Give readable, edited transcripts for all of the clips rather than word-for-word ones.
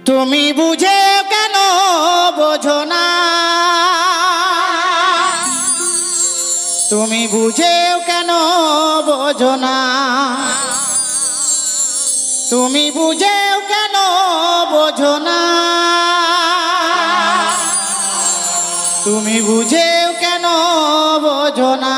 তুমি বুঝে কেন বোঝো না, তুমি বুঝে কেন বোঝো না, তুমি বুঝে কেন বোঝো না, তুমি বুঝে কেন বোঝো না।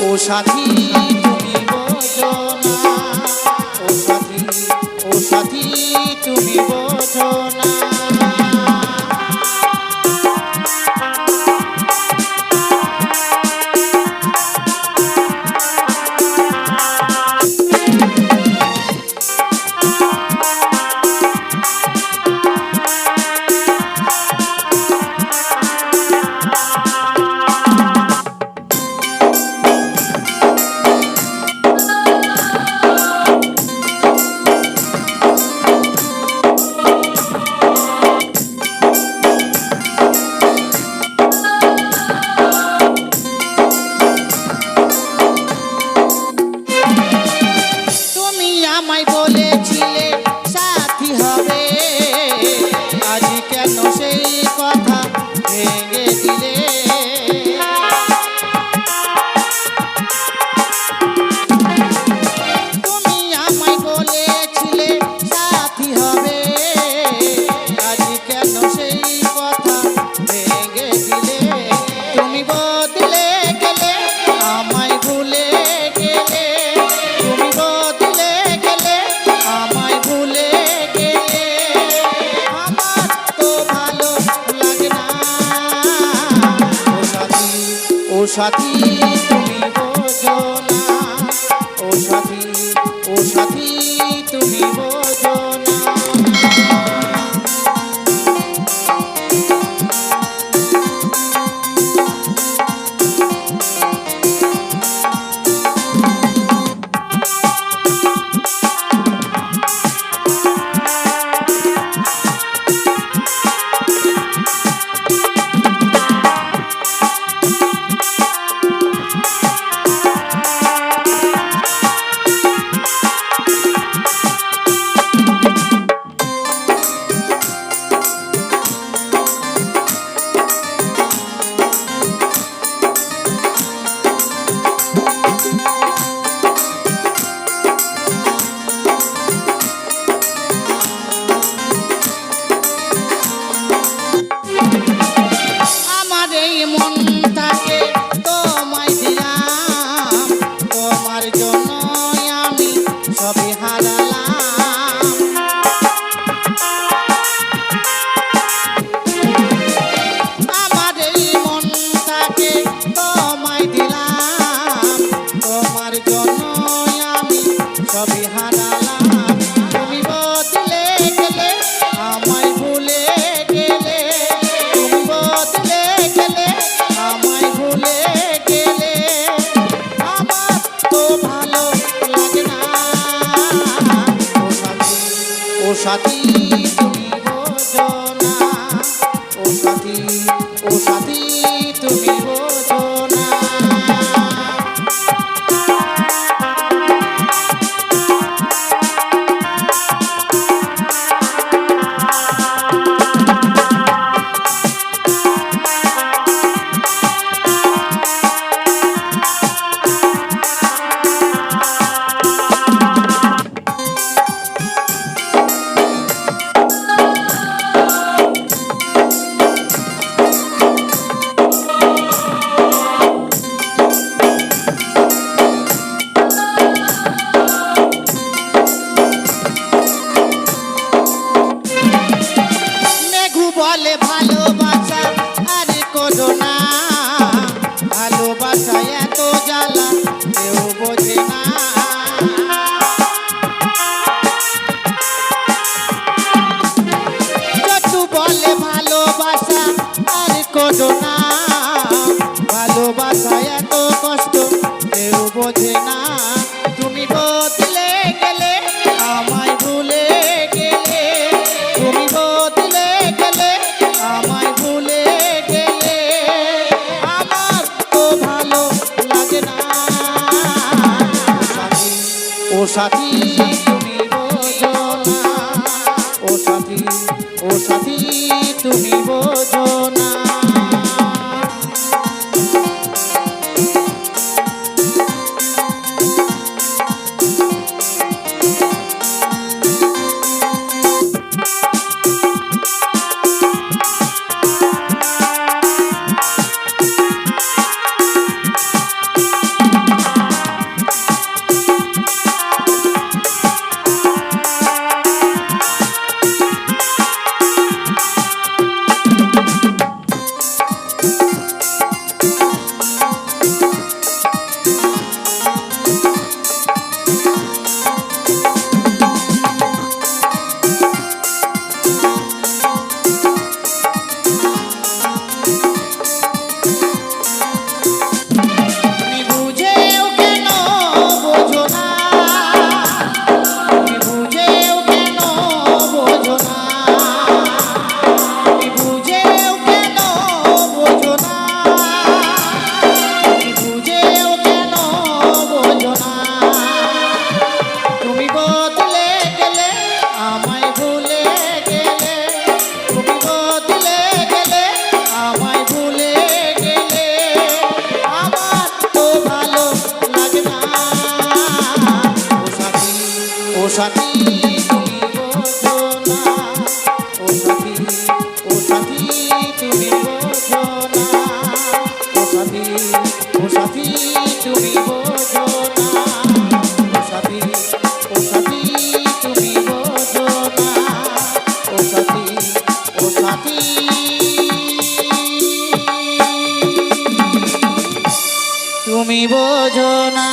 ও সাথী তুমি বোঝো না, ও সাথী, ও সাথী তুমি বোঝো না। আমায় বলেছিলে সাথী হবে, আজ কেন সেই কথা ভেঙে দিলে? তুমি আমায় বলেছিলে সাথী হবে, আজ কেন সেই কথা ভেঙে দিলে? তুমি বদলে গেলে, আমায় ভুলে গেলে, তুমি বদলে গেলে, আমায় ভুলে গেলে, আমার তো ভালো লাগে না। ও সাথী তুমি বোঝো না, ও সাথী, ও সাথী তুমি বোঝো না। মনটাকে তোমায় দিলাম, তোমার জন্য আমি সবই হারালাম। আমার এই মনটাকে তোমায় দিলাম, তোমার জন্য আমি সবই হারালাম। তুমি বদলে গেলে, আমায় ভুলে গেলে, তুমি বদলে গেলে, আমায় ভুলে গেলে, আমার তো ভালো লাগে না। ও সাথী, ও সাথী তুমি বোঝো না, সাথী ও সাথী তুমি বোঝো না। বলে ভালোবাসা আর করো না, ভালোবাসা এত জ্বালা কেউ বোঝে না। যতু বলে ভালোবাসা আর করো না, ভালোবাসা এত কষ্ট কেউ বোঝে না। তুমি বদলে গেলে আমায় ভুলে গেলে, তুমি বদলে গেলে আমায় ভুলে গেলে, আমার তো ভালো লাগে না। ও সাথী তুমি বোঝো না, ও সাথী ও সাথী তুমি বোঝো না। ও সাথী তুমি বোঝো না, ও সাথী ও সাথী তুমি বোঝো না, ও সাথী ও সাথী তুমি বোঝো না, ও সাথী ও সাথী তুমি বোঝো না, ও সাথী ও সাথী তুমি বোঝো না।